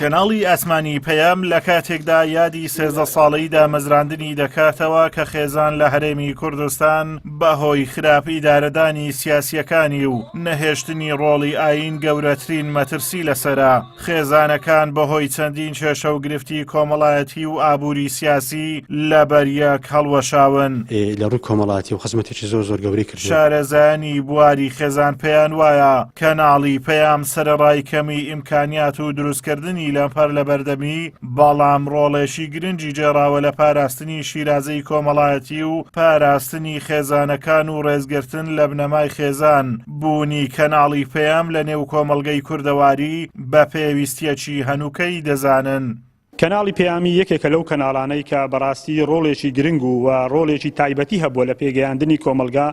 کەناڵی ئاسمانی پەیام لە کاتێکدا یادی 13 ساڵەی دامەزراندنی دەکاتەوە کە خێزان لە هەرێمی کوردستان بەهۆی خراپ ئیدارەدانی سیاسیەکانی و نەهێشتنی ڕۆڵی ئاین گەورەترین مەترسی لەسەرا. خێزانەکان بەهۆی چەندین کێشە و گرفتی کۆمەڵایەتی و ئابووری سیاسی لەبەر یەک هەڵوەشاون. لە ڕووی کۆمەڵایەتی و خزمەتێکی زۆر گەورەی کرد. شارەزایانی بواری خێزان پێیان وایە کەناڵی پەیام سەرەڕای کەمی ئیمکانیات و دروستکردنی لەمپەر لە بەردەمی، بەڵام ڕۆڵێکی گرنگی جێراوە لە پاراستنی شیرازەی کۆمەڵایەتی و پاراستنی خێزانەکان و ڕێزگرتن لە بنەمای خێزان. بوونی کەناڵی پەیام لە نێو کۆمەڵگەی کوردەواری بە پێویستیەکی هەنووکەی دەزانن. کەناڵی پەیامی یەکێکە لەو کەناڵانەی کە بەڕاستی ڕۆڵێکی گرنگ و ڕۆڵێکی تایبەتی هەبووە لە پێگەیاندنی کۆمەلگا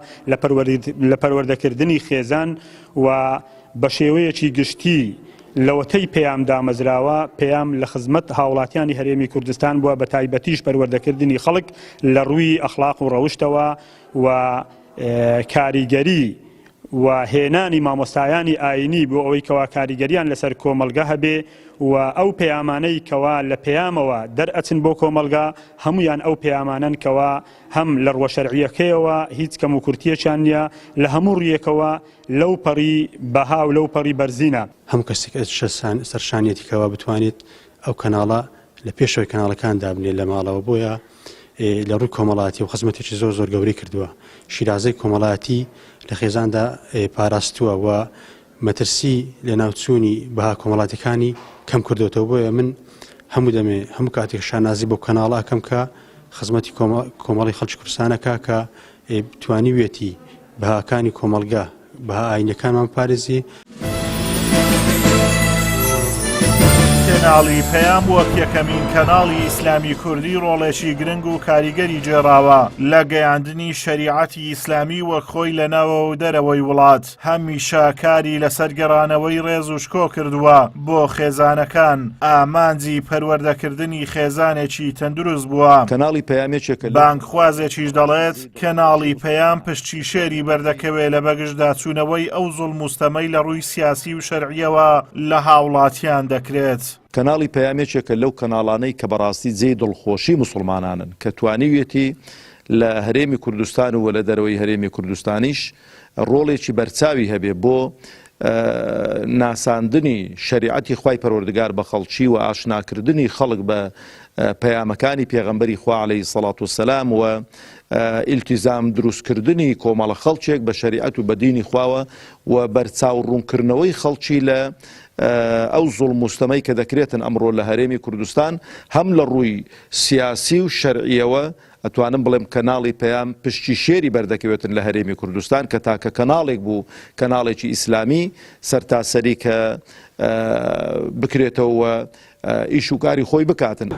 لە پەروەردەکردنی خێزان و بە شێوەیەکی گشتی لەوەتەی پەیام دامەزراوە. پەیام لە خزمەت هاوڵاتیانی هەرێمی کوردستان بووە، بە تایبەتیش پەروەردەکردنی خەڵک لە ڕووی ئەخلاق و ڕەوشتەوە و کاریگەری و هێنانی مامۆستایانی ئاینی بۆ ئەوەی کەوا کاریگەریان لەسەر کۆمەلگا هەبێ و ئەو پەیامانەی کەوا لە پەیامەوە دەرئەچن بۆ کۆمەلگا هەمویان ئەو پەیامانن کەوا هەم لە ڕوە شەرعیەکەیەوە هیچ کەم و کورتیەکیان نییە، لە هەموو ڕیەکەوە لەو پەڕی بەها و لەو پەڕی بەرزینە. هەموو کەسێک سەرشانیەتی کەوا بتوانێت ئەو کەناڵە لە پێشەوەی کەناڵەکان دابنێ لە ماڵەوە. بۆیە لە ڕووی کۆمەڵایەتی و خزمەتێکی زۆر گەورەی کردووە. شیرازەی کۆمەڵایەتی لە خێزاندا پاراستووە و مەترسی لە ناوچوونی بەها کۆمەڵاتەکانی کەم کردوێتەوە. بۆیە من هەموو کاتێک شانازی بۆ کەناڵە ئەەکەم کە خزمەتی کۆمەڵی خەڵکی کوردستانەکە کە توانیوێتی بەهاکانی کۆمەلگا بەها ئاینەکانمان پارێزی. کەناڵی پەیام وەک یەکەمین کەناڵی ئیسلامی کوردی ڕۆڵێکی گرنگ و کاریگەری جێراوە لە گەیاندنی شەریعەتی ئیسلامی وەک خۆی لە ناوە و دەرەوەی وڵات. هەمیشە کاری لەسەر گەڕانەوەی ڕێز و شکۆ کردووە بۆ خێزانەکان. ئامانجی پەروەردەکردنی خێزانێکی تەندروست بووە. کەناڵی پەیامێکێکە بانکخوازێکیش دەڵێت کەناڵی پەیام پشتی شێری بەردەکەوێت لە بەگشتداچوونەوەی ئەو زوڵم و ستەمەی لە ڕووی سیاسی و شەرعیەوە لە هاوڵاتیان دەکرێت. کەناڵی پەیامێکێکە لەو کەناڵانەی کە بەڕاستی جێی دڵخۆشی موسڵمانانن کە توانیوێتی لە هەرێمی کوردستان و لە دەرەوەی هەرێمی کوردستانیش ڕۆڵێکی بەرچاوی هەبێ بۆ ناساندنی شریعەتی خوای پەروەردگار بە خەڵکی و ئاشناکردنی خەڵک بە پەیامەکانی پێغەمبەری خوا عەلەیهی سەڵات وسەلام و ئیلتیزام دروستکردنی کۆمەڵە خەڵکێک بە شریعەت و بە دینی خواوە و بەرچاو ڕوونکردنەوەی خەڵکی لە ئەو زوڵم و ستەمەی کە دەکرێتن ئەمڕۆ لە هەرێمی کوردستان هەم لە ڕووی سیاسی و شەرعیەوە ئەتوانم بڵێم کەناڵی پەیام پشتی شێری بەردەکەوێتن لە هەرێمی کوردستان کە تاکە کەناڵێک بوو، کەناڵێکی ئیسلامی سەرتاسەری کە بکرێتەوە ئیش و کاری خۆی بکاتن.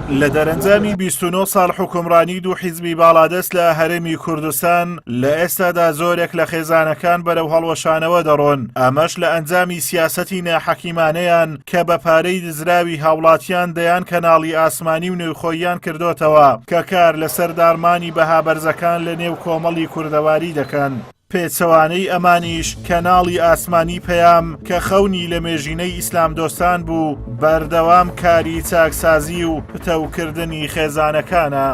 لە دەرەنجامی 29 ساڵ حکومڕانی دوو حیزبی باڵادەست لە هەرێمی کوردستان لە ئێستادا زۆرێک لە خێزانەکان بەرەو هەڵوەشانەوە دەڕۆن. ئەمەش لە ئەنجامی سیاسەتی ناحەکیمانەیان کە بە پارەی دزراوی هاوڵاتیان دەیان کەناڵی ئاسمانی و نوێخۆییان کردوتەوە کە کار لەسەر دارمانی بەها بەرزەکان لە نێو کۆمەڵی کوردەواری دەکەن. پێچەوانەی ئەمانیش کەناڵی ئاسمانی پەیام کە خەونی لە مێژینەی ئیسلام دۆستان بوو بەردەوام کاری چاکسازی و پتەوکردنی خێزانەکانە.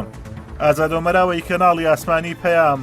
ئازادۆمەراوەی کەناڵی ئاسمانی پەیام.